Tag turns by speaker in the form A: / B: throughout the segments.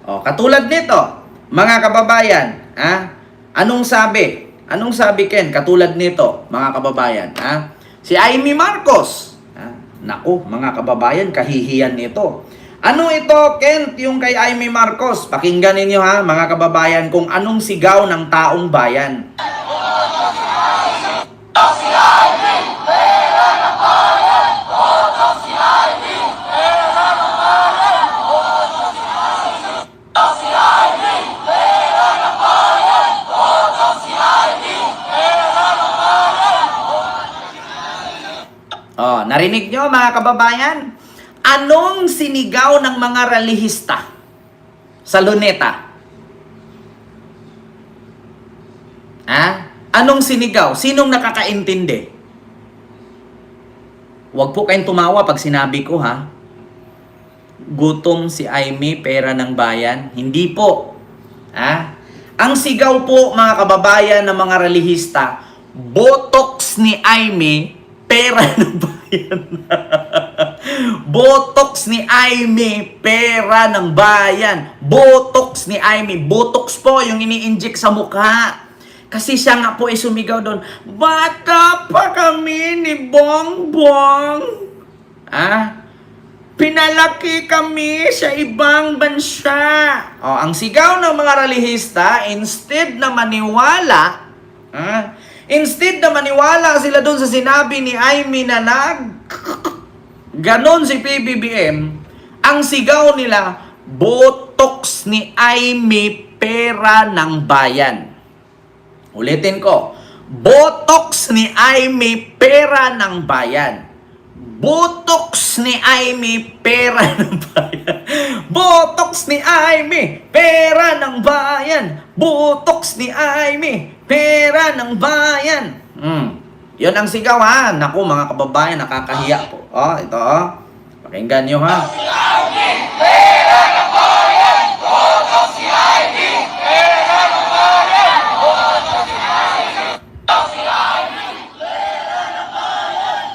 A: Katulad nito, mga kababayan, anong sabi? Anong sabi, Ken? Katulad nito, mga kababayan, si Amy Marcos. Naku, mga kababayan, kahihiyan nito. Ano ito, Ken, yung kay Amy Marcos? Pakinggan ninyo mga kababayan, kung anong sigaw ng taong bayan. Narinig nyo, mga kababayan? Anong sinigaw ng mga relihista sa Luneta? Anong sinigaw? Sinong nakakaintindi? Huwag po kayong tumawa pag sinabi ko, Gutom si Amy, pera ng bayan. Hindi po. Ang sigaw po, mga kababayan ng mga relihista, botox ni Amy, pera ng bayan. Botox ni Amy, pera ng bayan. Botox ni Amy. Botox po yung ini-inject sa mukha. Kasi siya nga po ay sumigaw doon, bata pa kami ni Bongbong. Pinalaki kami sa ibang bansa. Ang sigaw ng mga relihista, instead na maniwala, sila doon sa sinabi ni Amy na ganon si PBBM, ang sigaw nila, botox ni Amy, pera ng bayan. Ulitin ko, botox ni Amy, pera ng bayan. Botox ni Amy, pera ng bayan. Botox ni Amy, pera ng bayan. Botox ni Amy, pera ng bayan. Yun ang sigaw Naku, mga kababayan, nakakahiya po. Ito pakinggan nyo Botox ni Amy, pera ng bayan. Botox ni Amy, pera ng bayan. Botox ni Amy, pera ng bayan.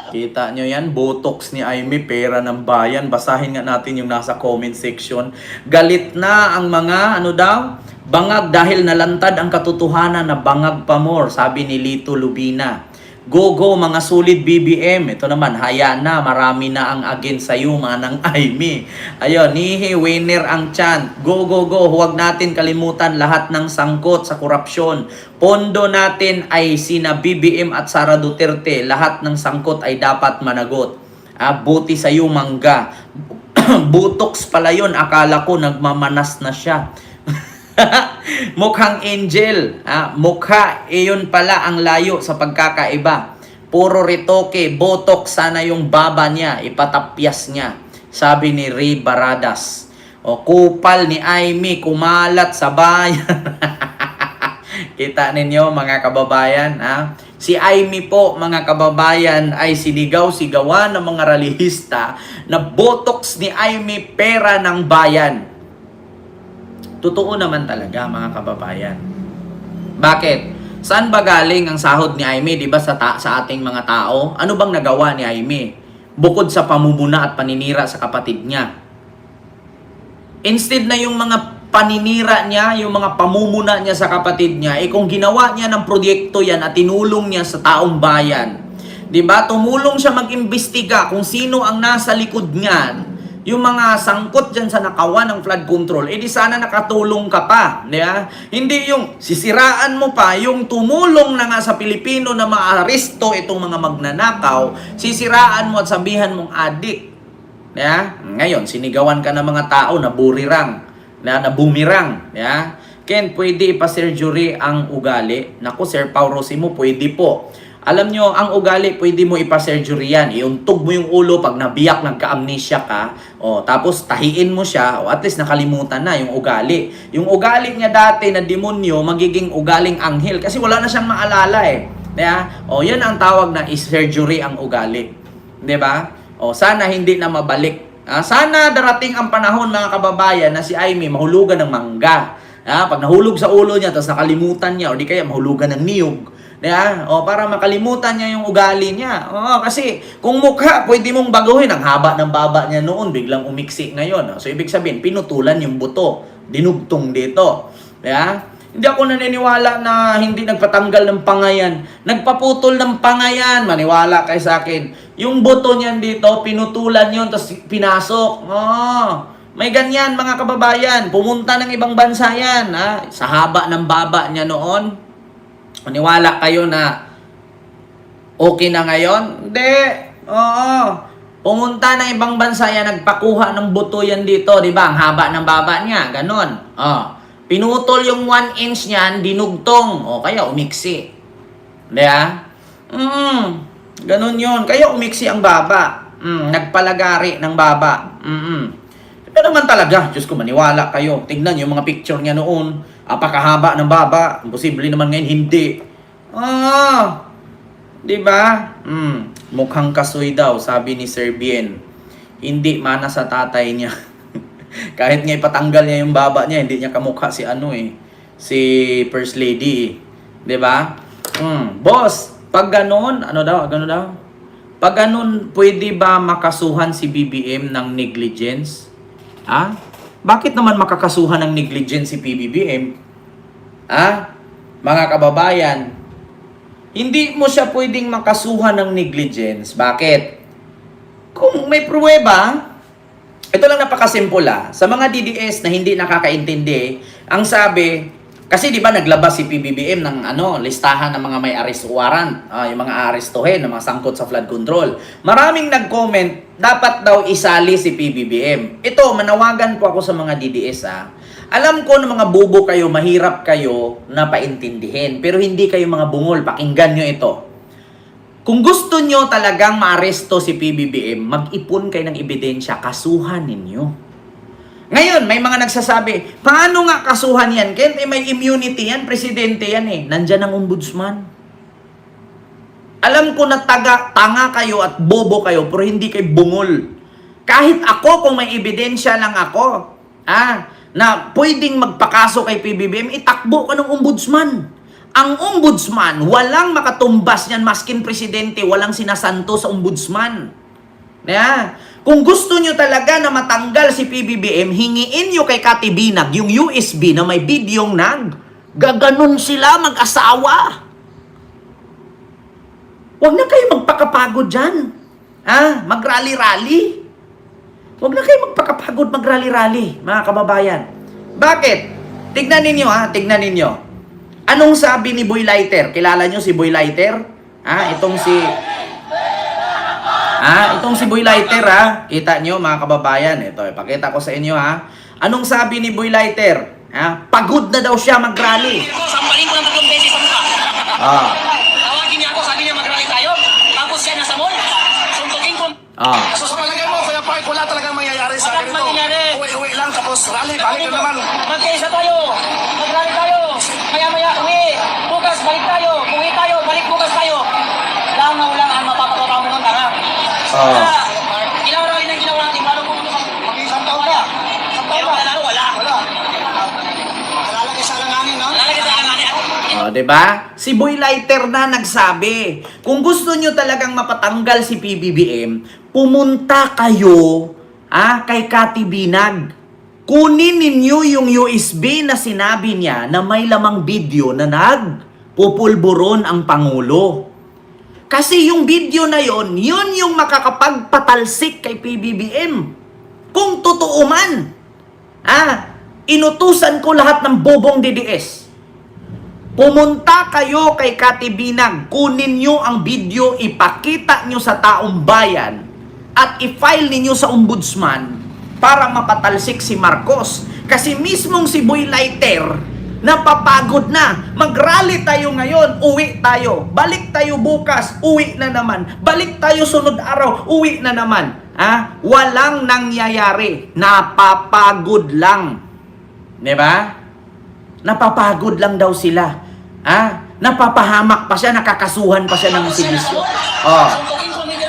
A: Kita nyo yan, botox ni Amy, pera ng bayan. Basahin nga natin yung nasa comment section. Galit na ang mga, bangag dahil nalantad ang katotohanan na bangag pa more, sabi ni Lito Lubina. Go, mga sulit BBM. Ito naman, haya na, marami na ang against sa'yo, manang Amy. Ayun, nihi, winner ang chant. Go. Huwag natin kalimutan lahat ng sangkot sa korupsyon. Pondo natin ay sina BBM at Sara Duterte. Lahat ng sangkot ay dapat managot. Buti sa'yo, mangga. Butox pala yun. Akala ko nagmamanas na siya. Mukhang angel. Mukha, iyon pala ang layo sa pagkakaiba. Puro retoke, botox sana yung baba niya, ipatapyas niya. Sabi ni Ray Baradas. Kupal ni Amy, kumalat sa bayan. Kita ninyo, mga kababayan. Si Amy po, mga kababayan, ay sinigaw-sigawan ng mga relihista na botox ni Amy, pera ng bayan. Totoo naman talaga, mga kababayan. Bakit? Saan ba galing ang sahod ni Amy, 'di ba, sa ating mga tao? Ano bang nagawa ni Amy? Bukod sa pamumuna at paninira sa kapatid niya. Instead na yung mga paninira niya, yung mga pamumuna niya sa kapatid niya, kung ginawa niya ng proyekto yan at tinulong niya sa taong bayan, 'di ba? Tumulong siya mag-imbestiga kung sino ang nasa likod niyan. Yung mga sangkot dyan sa nakawan ng flood control, di sana nakatulong ka pa. Hindi yung sisiraan mo pa, yung tumulong na nga sa Pilipino na maaresto itong mga magnanakaw, sisiraan mo at sabihan mong adik. Ngayon, sinigawan ka ng mga tao na burirang, na bumirang. Ken, pwede ipa-surgery ang ugali? Naku, Sir Pau Rosimo, pwede po. Alam nyo, ang ugali, pwede mo ipa-surgery yan. Iuntog mo yung ulo pag nabiyak, nagka-amnesia ka. Tapos tahiin mo siya. At least nakalimutan na yung ugali. Yung ugali niya dati na demonyo, magiging ugaling anghel. Kasi wala na siyang maalala yan ang tawag na is-surgery ang ugali. Diba? Sana hindi na mabalik. Sana darating ang panahon, mga kababayan, na si Amy mahulugan ng mangga. Pag nahulog sa ulo niya, tapos nakalimutan niya, o di kaya mahulugan ng niyog. Diba? O para makalimutan niya yung ugali niya. O, kasi kung mukha, pwede mong baguhin. Ang haba ng baba niya noon, biglang umiksi ngayon. So, ibig sabihin, pinutulan yung buto. Dinugtong dito. Diba? Hindi ako naniniwala na hindi nagpatanggal ng pangayan. Nagpaputol ng pangayan. Maniwala kayo sa akin. Yung buto niyan dito, pinutulan yun, tapos pinasok. May ganyan, mga kababayan. Pumunta ng ibang bansa yan. Ha? Sa haba ng baba niya noon. Maniwala kayo na okay na ngayon? Hindi. Oo. Pumunta ng ibang bansa yan, nagpakuha ng buto yan dito, di ba? Ang haba ng baba niya, ganon. Pinutol yung 1 inch niyan, dinugtong. O, kaya umiksi. Di ba? Ganon yun. Kaya umiksi ang baba. Nagpalagari ng baba. Ito naman talaga. Diyos ko, maniwala kayo. Tignan yung mga picture niya noon. Apakahaba ng baba. Imposible naman ngayon, hindi. Di ba? Mukhang kasoy daw, sabi ni Sir Bien. Hindi mana sa tatay niya. Kahit nga ipatanggal niya yung baba niya, hindi niya kamukha si si First Lady. Di ba? Boss, pag ganun, gano'n daw? Pag ganun, pwede ba makasuhan si BBM ng negligence? Bakit naman makakasuhan ng negligence si PBBM? Mga kababayan, hindi mo siya pwedeng makasuhan ng negligence. Bakit? Kung may pruweba, ito lang napakasimple sa mga DDS na hindi nakakaintindi, ang sabi, kasi di ba naglabas si PBBM ng listahan ng mga may arrest warrant, yung mga arestuhin, ng mga sangkot sa flood control. Maraming nag-comment, dapat daw isali si PBBM. Ito, manawagan po ako sa mga DDS Alam ko na mga bubo kayo, mahirap kayo na paintindihin, pero hindi kayo mga bungol, pakinggan nyo ito. Kung gusto nyo talagang maaresto si PBBM, mag-ipon kayo ng ebidensya, kasuhan ninyo. Ngayon, may mga nagsasabi, paano nga kasuhan yan? Kaya may immunity yan, presidente yan Nandyan ang ombudsman. Alam ko na tanga kayo at bobo kayo, pero hindi kayo bungol. Kahit ako, kung may ebidensya lang ako, na pwedeng magpakaso kay PBBM, itakbo ka ng ombudsman. Ang ombudsman, walang makatumbas niyan, maskin presidente, walang sinasanto sa ombudsman. Kung gusto nyo talaga na matanggal si PBBM, hingiin nyo kay Kati Binag yung USB na may bidyong gaganon sila mag-asawa. Huwag na kayo magpakapagod dyan. Mag-rally-rally. Huwag na kayo magpakapagod mag-rally-rally, mga kababayan. Bakit? Tignan ninyo, tignan ninyo. Anong sabi ni Boy Lighter? Kilala nyo si Boy Lighter? Itong si Boy Lighter, Kita nyo, mga kababayan. Ito, ipakita ko sa inyo, Anong sabi ni Boy Lighter? Pagod na daw siya mag-rally.
B: Sambalin ko ng 3 beses sa mukha. Tawagin niya ako, sabi niya mag-rally tayo. Tapos siya nasa mall. Suntukin ko.
C: So sa palagay mo, Kuya Park, wala talagang mangyayari sa ganito. Uwi-uwi lang, tapos rally, balik na naman.
B: Magkaisa tayo. Mag-rally tayo. Maya-maya, uwi. Bukas, balik tayo. Uwi tayo, balik bukas tayo. Lang ang mapapagawa mo ng tara. Ilang rally nang ginawa natin, paano kung
C: Mag-isang taon na.
B: Pero panalo, wala.
C: Nalalagay sa alanganin, no?
B: Lalagay sa alanganin.
A: Diba? Si Boy Lighter na nagsabi, kung gusto nyo talagang mapatanggal si PBBM, pumunta kayo kay Kati Binag. Kunin ninyo yung USB na sinabi niya na may lamang video na nagpupulburon ang Pangulo. Kasi yung video na yun yung makakapagpatalsik kay PBBM. Kung totoo man, inutusan ko lahat ng bobong DDS. Pumunta kayo kay Kati Binag, kunin nyo ang video, ipakita nyo sa taong bayan, at i-file ninyo sa ombudsman para mapatalsik si Marcos. Kasi mismong si Boy Lighter, napapagod na. Mag-rally tayo ngayon, uwi tayo. Balik tayo bukas, uwi na naman. Balik tayo sunod araw, uwi na naman. Walang nangyayari. Napapagod lang. Diba? Napapagod lang daw sila. Napapahamak pa siya, nakakasuhan pa siya ng sinisyo.
B: Suntukin ko niya.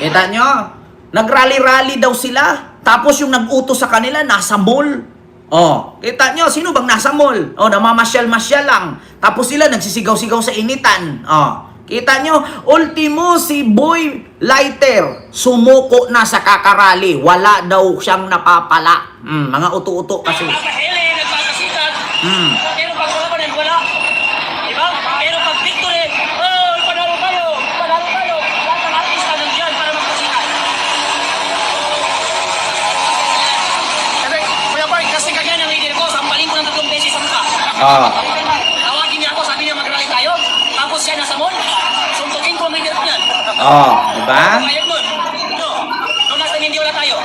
A: Kita nyo? Nag-rally-rally daw sila. Tapos yung nag-utos sa kanila, nasa mall. Oh, kita nyo, sino bang nasa mall? Oh, namamasyal-masyal lang. Tapos sila nagsisigaw-sigaw sa initan. Oh, kita nyo, ultimo si Boy Lighter, sumuko na sa kakarali. Wala daw siyang napapala. Mga uto-uto kasi.
B: Nagpapahili, nagpapasikat. Pero pag wala pa rin, wala. Diba? Pero pag victory, oh, panalo kayo. Panalo kayo. Lahat ng artista nandiyan para magpasikat.
C: Hindi, Kuya Park, kasi
B: Kaya ng leader ko, sampalin ko ng 3 beses sa mukha.
A: Ah.
B: Tawagin niya ako, sabi niya mag-rally tayo. Tapos siya nasa mall. Suntukin ko ang leader ko yan.
A: Oh, diba?
B: Bayad nun. No. Nung nasa hindi wala tayo.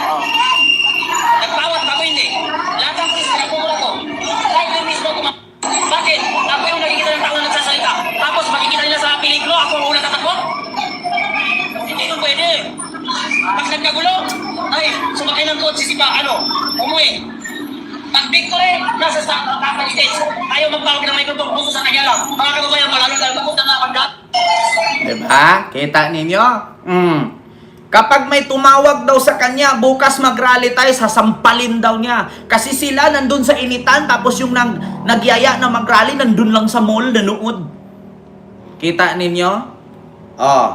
B: Nagpawat ako hindi. Lahat ng pulis, nagpumula ko. Kahit yung mismo ko. Bakit? Ako yung nakikita ng tao na nagsasalita. Tapos makikita nila sa peligro, ako ang unang tatakbo. Hindi ko pwede. Pag nagkagulo, ay, sumakay ng kotse si pa, umuwi. Pag victory, nasa Kapag States. Ayaw magpawag ng microphone, puso sa kanya lang. Mga kababayan, malalo tayo, papunta na pagkat.
A: Diba? Kita ninyo? Kapag may tumawag daw sa kanya, bukas mag-rally tayo, sasampalin daw niya. Kasi sila nandun sa initan, tapos yung nagyaya na mag-rally, nandun lang sa mall, nanood. Kita ninyo? Oh.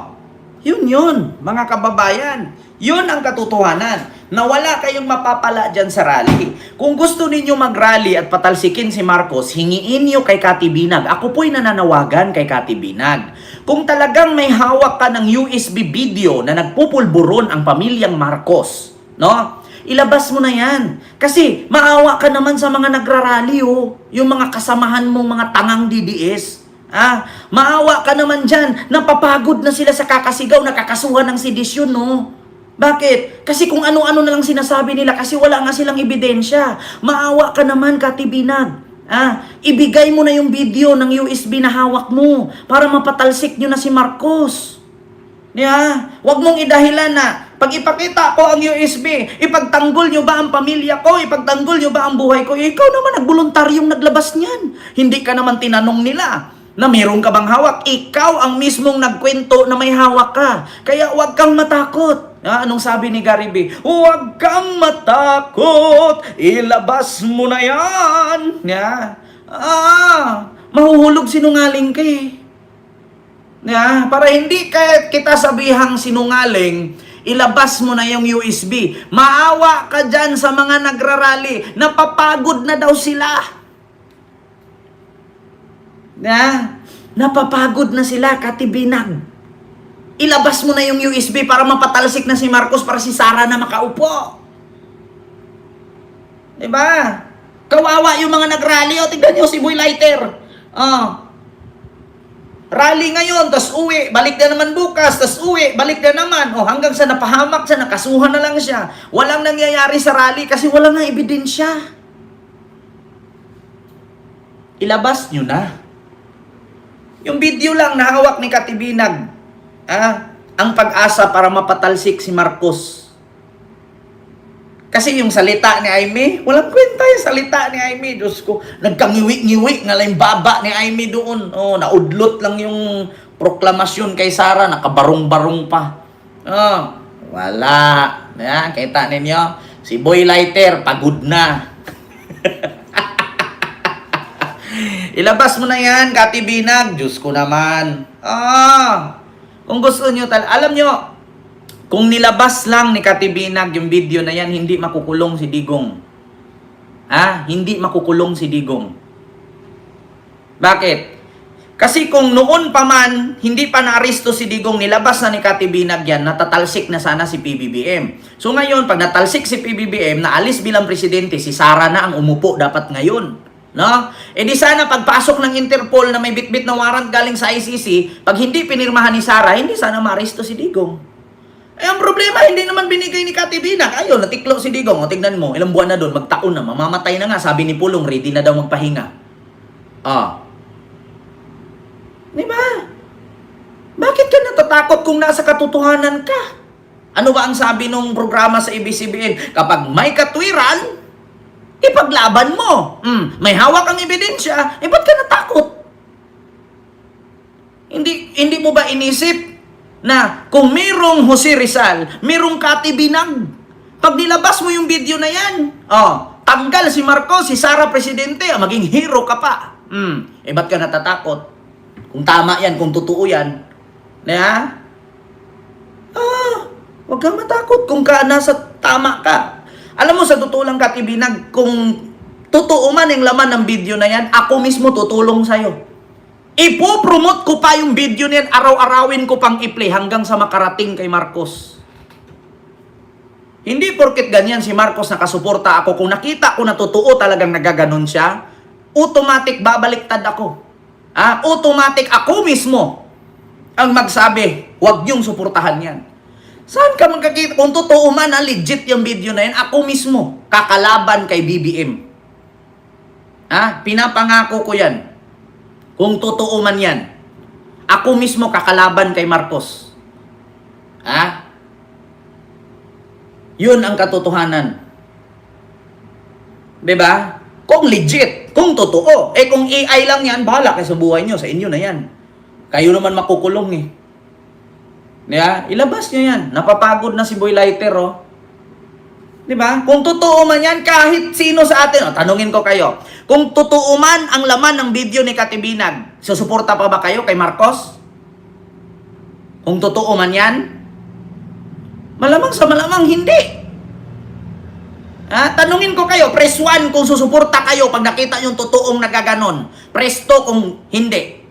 A: Yun, mga kababayan. Yun ang katotohanan. Na wala kayong mapapala dyan sa rally. Kung gusto ninyo mag-rally at patalsikin si Marcos, hingiin niyo kay Kati Binag. Ako po'y nananawagan kay Kati Binag. Kung talagang may hawak ka ng USB video na nagpupulburon ang pamilyang Marcos, no? Ilabas mo na yan. Kasi maawa ka naman sa mga nagrarally, oh. Yung mga kasamahan mong mga tangang DDS. Maawa ka naman dyan. Napapagod na sila sa kakasigaw, nakakasuhan ng sedisyon, no? Bakit? Kasi kung ano-ano na lang sinasabi nila kasi wala nga silang ebidensya. Maawa ka naman, Kati Binag. Ibigay mo na yung video ng USB na hawak mo para mapatalsik nyo na si Marcos. Huwag mong idahilan na pag ipakita ko ang USB, ipagtanggol nyo ba ang pamilya ko? Ipagtanggol nyo ba ang buhay ko? Ikaw naman nagboluntaryong naglabas niyan. Hindi ka naman tinanong nila na meron ka bang hawak. Ikaw ang mismong nagkwento na may hawak ka. Kaya huwag kang matakot. Anong sabi ni Gary B? Huwag kang matakot, ilabas mo na yan. Mahuhulog sinungaling ka eh. Para hindi kita sabihang sinungaling, ilabas mo na yung USB. Maawa ka dyan sa mga nagrarally. Napapagod na daw sila. Napapagod na sila, Kati Binag. Ilabas mo na yung USB para mapatalsik na si Marcos para si Sara na makaupo. Diba? Kawawa yung mga nagrally. Tignan nyo si Boy Lighter. Rally ngayon, tas uwi. Balik na naman bukas, tas uwi. Balik na naman. Hanggang sa napahamak siya, nakasuhan na lang siya. Walang nangyayari sa rally kasi wala nga ebidensya. Ilabas nyo na. Yung video lang na hawak ni Kati Binag. Ang pag-asa para mapatalsik si Marcos. Kasi yung salita ni Aimee, walang kwenta yung salita ni Aimee. Diyos ko, nagkangiwi-ngiwi nga lang baba ni Aimee doon. Naudlot lang yung proklamasyon kay Sara, nakabarong-barong pa. Wala. Kita ninyo, si Boy Lighter, pagod na. Ilabas mo na yan, Kati Binag. Diyos ko naman. Kung gusto nyo, alam nyo, kung nilabas lang ni Kati Binag yung video na yan, hindi makukulong si Digong. Hindi makukulong si Digong. Bakit? Kasi kung noon pa man, hindi pa na-aristo si Digong, nilabas na ni Kati Binag yan, natatalsik na sana si PBBM. So ngayon, pag natalsik si PBBM, naalis bilang presidente, si Sara na ang umupo dapat ngayon. No? Di sana pagpasok ng Interpol na may bitbit na warrant galing sa ICC, pag hindi pinirmahan ni Sara, hindi sana ma-aristo si Digong. Ang problema, hindi naman binigay ni Kati Binag. Ayun, natiklo si Digong. Tignan mo, ilang buwan na doon, magtaon na, mamamatay na nga. Sabi ni Pulong, ready na daw magpahinga. Diba? Bakit ka natatakot kung nasa katotohanan ka? Ano ba ang sabi nung programa sa ABS-CBN? Kapag may katwiran, ipaglaban mo. May hawak ang ebidensya, ba't ka natakot? Hindi mo ba inisip na kung merong Jose Rizal, merong Kati Binag, pag nilabas mo yung video na yan, natanggal si Marcos, si Sara Presidente, maging hero ka pa. Ba't ka natatakot? Kung tama yan, kung totoo yan. Huwag kang matakot kung nasa tama ka. Alam mo, sa totoo lang Katibinag, kung totoo man yung laman ng video na yan, ako mismo tutulong sa'yo. Ipo-promote ko pa yung video na yan, araw-arawin ko pang i-play hanggang sa makarating kay Marcos. Hindi porket ganyan si Marcos nakasuporta ako. Kung nakita ko na totoo talagang nagaganon siya, automatic babaliktad ako. Automatic ako mismo ang magsabi, huwag niyong suportahan yan. Saan ka magkakita? Kung totoo man na legit yung video na yan, ako mismo kakalaban kay BBM. Pinapangako ko yan. Kung totoo man yan, ako mismo kakalaban kay Marcos. Yun ang katotohanan. Diba? Kung legit, kung totoo. Kung AI lang yan, bahala kayo sa buhay nyo, sa inyo na yan. Kayo naman makukulong Diba? Ilabas nyo yan. Napapagod na si Boy Lighter, Diba? Kung totoo man yan, kahit sino sa atin, tanungin ko kayo, kung totoo man ang laman ng video ni Katibinag, susuporta pa ba kayo kay Marcos? Kung totoo man yan? Malamang sa malamang hindi. Tanungin ko kayo, press 1 kung susuporta kayo pag nakita yung totoong nagaganon. Press 2 kung hindi.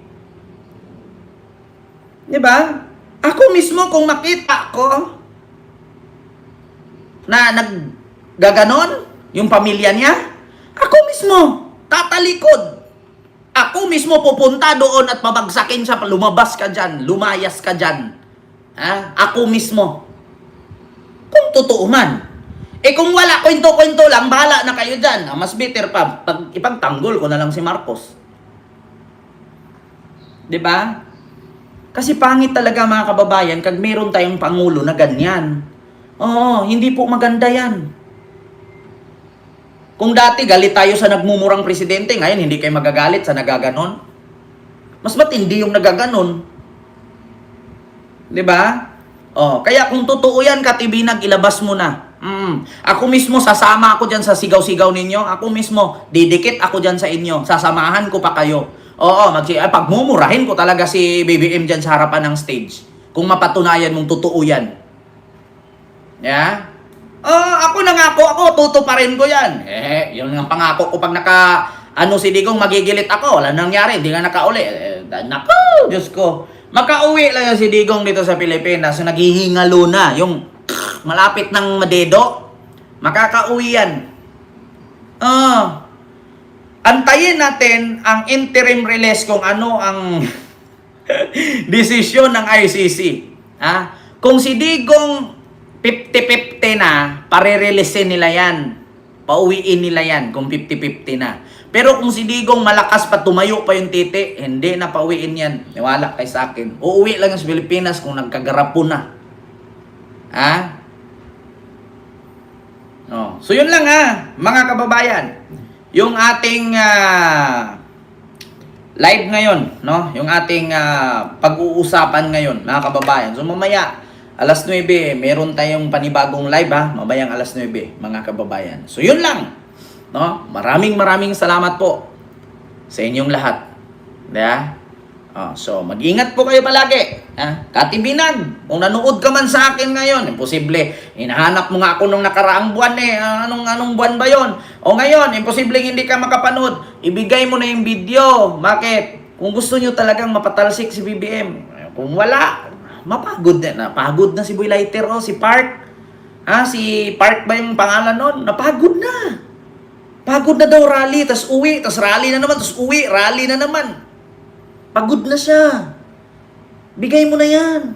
A: Diba? Ako mismo kung makita ko na naggaganon yung pamilya niya, ako mismo tatalikod. Ako mismo pupunta doon at mabagsakin siya, lumabas ka dyan, lumayas ka dyan. Ako mismo. Kung totoo man. Kung wala, kwento-kwento lang, bahala na kayo dyan. Mas better pa, ipagtanggol ko na lang si Marcos. Diba? Kasi pangit talaga mga kababayan, kag meron tayong pangulo na ganyan. Hindi po maganda yan. Kung dati galit tayo sa nagmumurang presidente, ngayon hindi kayo magagalit sa nagaganon. Mas matindi yung nagaganon. Diba? Kaya kung totoo yan, Katibinag, ilabas mo na. Ako mismo, sasama ako dyan sa sigaw-sigaw ninyo. Ako mismo, didikit ako dyan sa inyo. Sasamahan ko pa kayo. Pagmumurahin ko talaga si BBM dyan sa harapan ng stage. Kung mapatunayan mong totoo yan. Ako nangako ako, tutuparin ko yan. Yun ang pangako ko pag si Digong magigilit ako. Wala nangyari, hindi nga nakauli. Naku, Diyos ko. Makauwi lang yan si Digong dito sa Pilipinas. So, naghihingalo na. Yung malapit ng madedo. Makakauwi yan. Antayin natin ang interim release kung ano ang desisyon ng ICC. Kung si Digong 50-50 na, pare-releasein nila yan. Pauwiin nila yan kung 50-50 na. Pero kung si Digong malakas pa, tumayo pa yung titi, hindi na pauwiin yan. Niwala kay sa akin. Uuwi lang sa Pilipinas kung nagkagarapo na. So yun lang mga kababayan. Yung ating live ngayon, yung ating pag-uusapan ngayon, mga kababayan. So mamaya, alas 9, meron tayong panibagong live mamayang alas 9, mga kababayan. So yun lang. Maraming salamat po sa inyong lahat. So mag-ingat po kayo palagi. Katibinag, kung nanood ka man sa akin ngayon, imposible. Hinahanap mo nga ako nung nakaraang buwan Anong buwan ba yon? Ngayon, imposible hindi ka makapanood. Ibigay mo na yung video. Bakit? Kung gusto nyo talagang mapatalsik si BBM. Kung wala, mapagod na. Napagod na si Boy Lighter si Park. Si Park ba yung pangalan nun? Napagod na. Pagod na daw rally, tas uwi, tas rally na naman, tas uwi, rally na naman. Pagod na siya. Bigay mo na yan.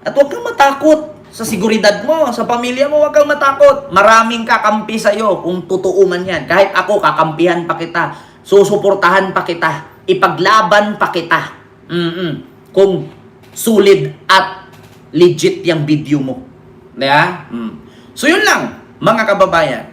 A: At huwag kang matakot sa seguridad mo, sa pamilya mo, huwag kang matakot. Maraming kakampi sa'yo kung totoo man yan. Kahit ako, kakampihan pa kita. Susuportahan pa kita. Ipaglaban pa kita. Kung solid at legit yung video mo. So yun lang, mga kababayan.